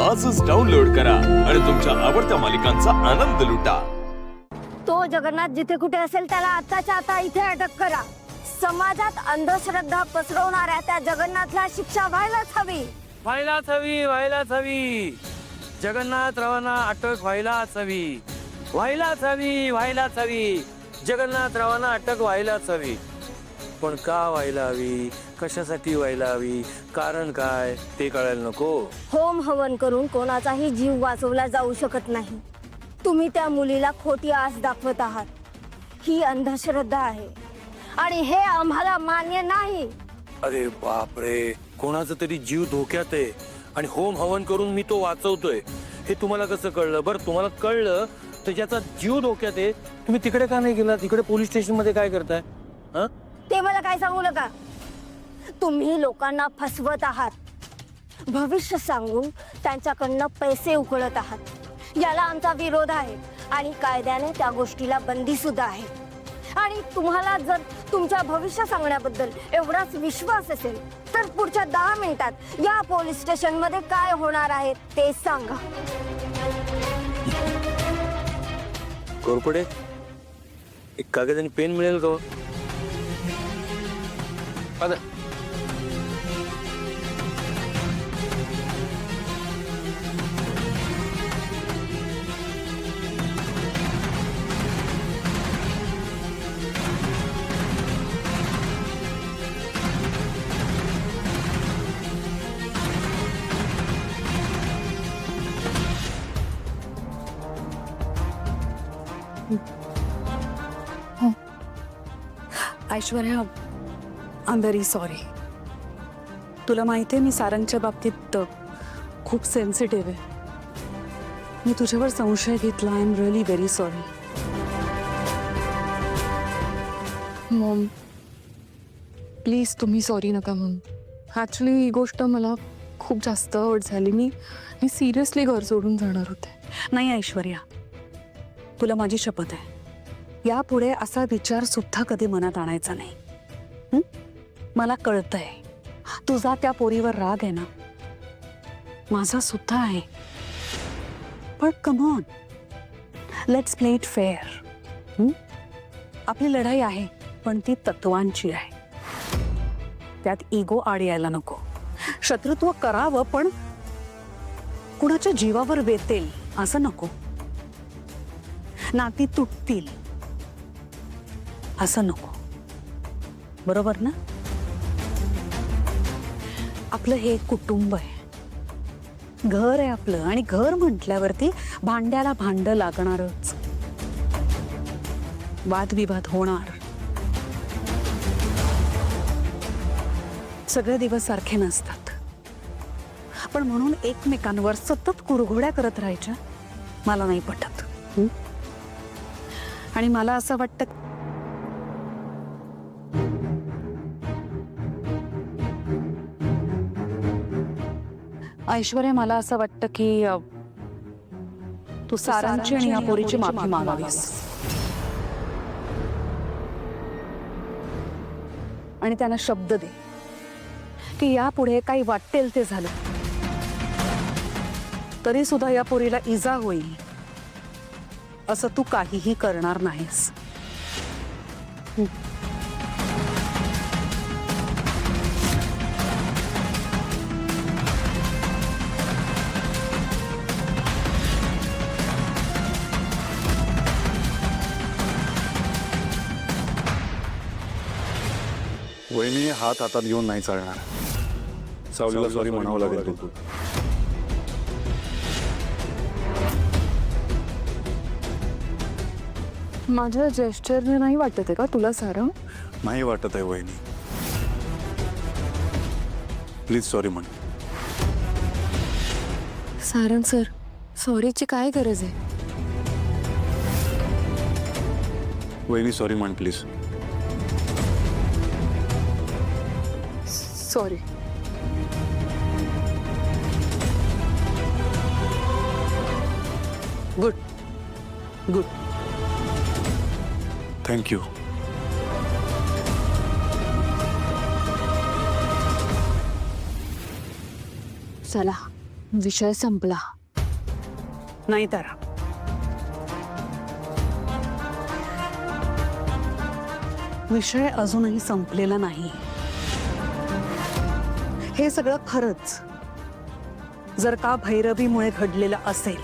आजच डाउनलोड करा आणि तुमच्या आवडत्या मालिकांचा आनंद लुटा। तो जगन्नाथ जिथे कुठे असेल त्याला आताच्या आता इथे अटक करा। समाजात अंधश्रद्धा पसरवणाऱ्या त्या जगन्नाथला शिक्षा व्हायलाच हवी। व्हायलाच हवी, व्हायलाच हवी। जगन्नाथ रावांना अटक व्हायलाच हवी, व्हायलाच हवी, व्हायलाच हवी। जगन्नाथ रावांना अटक व्हायलाच हवी। पण का व्हायला हवी, कशासाठी व्हायला हवी, कारण काय ते कळायला नको। होम हवन करून कोणाचाही जीव वाचवला जाऊ शकत नाही। तुम्ही त्या मुलीला खोटी आस दाखवत आहात। ही अंधश्रद्धा आहे आणि हे आम्हाला मान्य नाही। अरे बापरे, कोणाचा तरी जीव धोक्यात आहे आणि होम हवन करून मी तो वाचवतोय, हे तुम्हाला कसं कळलं? बरं तुम्हाला कळलं तर ज्याचा जीव धोक्यात आहे तुम्ही तिकडे का नाही गेला? तिकडे पोलीस स्टेशन मध्ये काय करताय? हा, ते मला काय सांगू नका। तुम्ही लोकांना फसवत आहात, भविष्य सांगून त्यांच्याकडनं पैसे उकळत आहात। याला आमचा विरोध आहे आणि कायद्याने त्या गोष्टीला बंदी सुद्धा आहे। आणि तुम्हाला जर तुमच्या भविष्य सांगण्याबद्दल एवढाच विश्वास असेल तर पुढच्या 10 मिनिटात या पोलीस स्टेशन मध्ये काय होणार आहे ते सांगा। कोरपडे, एक कागद आणि पेन मिळेल का? आता Aishwarya, I am very sorry. तुला माहिती आहे मी सारंगच्या बाबतीत खूप सेन्सिटिव्ह आहे। मी तुझ्यावर संशय घेतला। I am really very sorry. Maugham please तुम्ही सॉरी नका म्हणून। ॲक्च्युली ही गोष्ट मला खूप जास्त हर्ट झाली। मी सिरियसली घर सोडून जाणार होते। नाही ऐश्वर्या, तुला माझी शपथ आहे, यापुढे असा विचार सुद्धा कधी मनात आणायचा नाही। मला कळतंय तुझा त्या पोरीवर राग आहे ना, माझा सुद्धा आहे। पण come on, let's play it fair. आपली लढाई आहे पण ती तत्वांची आहे। त्यात इगो आड यायला नको। शत्रुत्व करावं पण कुणाच्या जीवावर बेतेल असं नको। नाती तुटतील असं नको, बरोबर ना? आपलं हे कुटुंब आहे, घर आहे आपलं, आणि घर म्हटल्यावरती भांड्याला भांड लागणारच, वादविवाद होणार। सगळे दिवस सारखे नसतात, पण म्हणून एकमेकांवर सतत कुरघोड्या करत राहायच्या मला नाही पटत। आणि मला असं वाटतं ऐश्वर्या, मला असं वाटतं की तू सारांची आणि या पोरीची माफी मागावीस आणि त्यांना शब्द दे की यापुढे काही वाटेल ते झालं तरी सुद्धा या पोरीला इजा होईल असं तू काहीही करणार नाहीस। वहिनी हात हातात घेऊन नाही चालणार। सावलीला सॉरी म्हणावं लागेल तू। माझ्या जेस्चरने नाही वाटत आहे का तुला सारंग? नाही वाटत आहे वहिनी, प्लीज सॉरी म्हण। सारंग सर, सॉरीची काय गरज आहे? वहिनी सॉरी म्हण please. Sorry. Good good, thank you. चला विषय संपला. नाही तर विषय अजूनही संपलेला नाही. हे सगळं खरंच जर का भैरवीमुळे घडलेलं असेल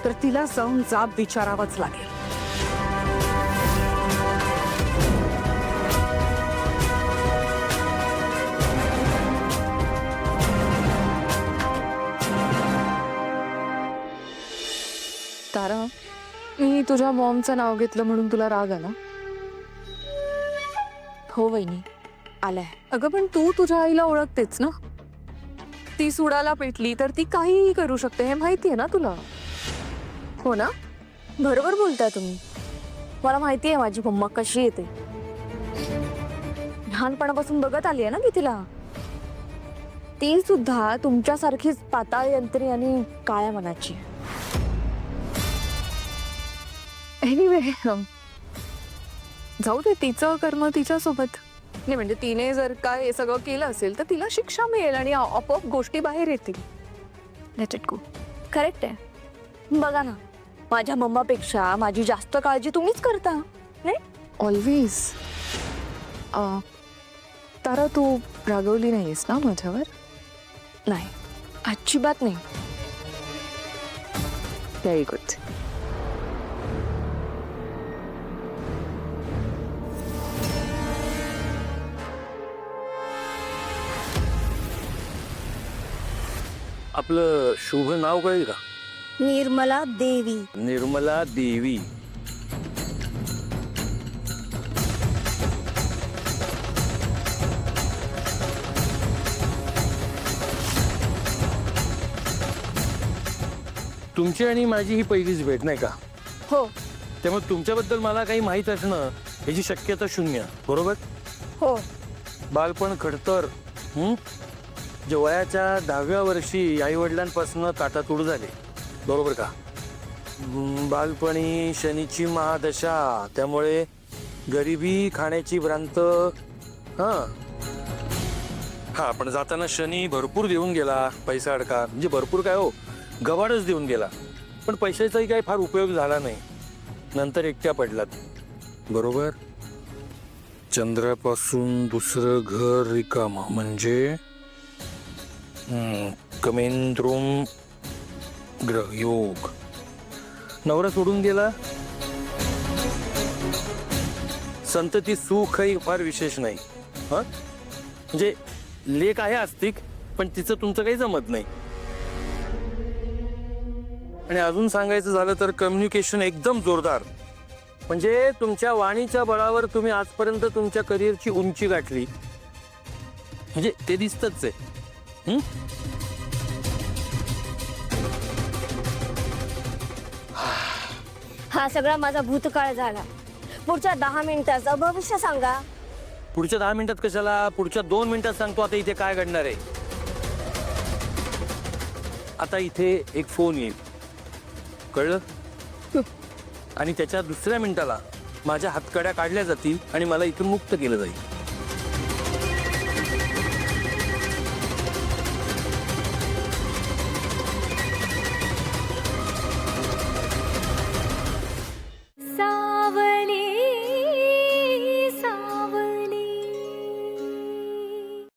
तर तिला जाऊन जाब विचारावाच लागेल. तारा, मी तुझ्या मॉमचं नाव घेतलं म्हणून तुला राग आला? हो वहिनी, आलाय. अगं पण तू तुझ्या आईला ओळखतेच ना. ती सुडाला पेटली तर ती काहीही करू शकते, हे माहितीये ना तुला. हो ना? बरोबर बोलताय तुम्ही. मला माहितीये माझी मम्मा कशी येते. लहानपणापासून बघत आली आहे ना मी तिला. ती सुद्धा तुमच्यासारखीच पाताळ यंत्री आणि काळ्या मनाची. एनिवे, जाऊ दे, तिचं कर्म तिच्यासोबत. नाही म्हणजे तिने जर काय हे सगळं केलं असेल तर तिला शिक्षा मिळेल आणि आपोआप गोष्टी बाहेर येतील. Let it go. करेक्ट आहे. बघा ना, माझ्या मम्मापेक्षा माझी जास्त काळजी तुम्हीच करता नाही? ऑलवेज. तारा, तू रागवली नाहीस ना माझ्यावर? नाही, अजिबात नाही. Very good. आपलं शुभ नाव कळेल का? निर्मला देवी. निर्मला देवी. तुमची आणि माझी ही पहिलीच भेट नाही का? हो त्यामुळे तुमच्याबद्दल मला काही माहीत असणं याची शक्यता शून्य. बरोबर? हो. बालपण खडतर. जे वयाच्या 10व्या वर्षी आई वडिलांपासून ताटातूड झाले. बरोबर का? बालपणी शनीची महादशा, त्यामुळे गरिबी, खाण्याची भ्रांत. हा पण जाताना शनी भरपूर देऊन गेला. पैसा अडका म्हणजे भरपूर काय हो, गवाडच देऊन गेला. पण पैशाचाही काही फार उपयोग झाला नाही. नंतर एकट्या पडलात. बरोबर? चंद्रापासून दुसरं घर रिकामं म्हणजे कमेंद्रोम ग्रह योग. नवरा सोडून गेला. संतती सुखही फार विशेष नाही. म्हणजे लेख आहे आस्तिक, पण तिचं तुमचं काही जमत नाही. आणि अजून सांगायचं झालं तर कम्युनिकेशन एकदम जोरदार. म्हणजे तुमच्या वाणीच्या बळावर तुम्ही आजपर्यंत तुमच्या करिअरची उंची गाठली. म्हणजे ते दिसतच आहे. हा सगळा माझा भूतकाळ झाला. पुढच्या 10 मिनिटाचं भविष्य सांगा. पुढच्या 10 मिनिटात कशाला, पुढच्या 2 मिनिटात सांगतो आता इथे काय घडणार आहे. आता इथे एक फोन येईल, कळलं? आणि त्याच्या दुसऱ्या मिनिटाला माझ्या हातकड्या काढल्या जातील आणि मला इथून मुक्त केलं जाईल.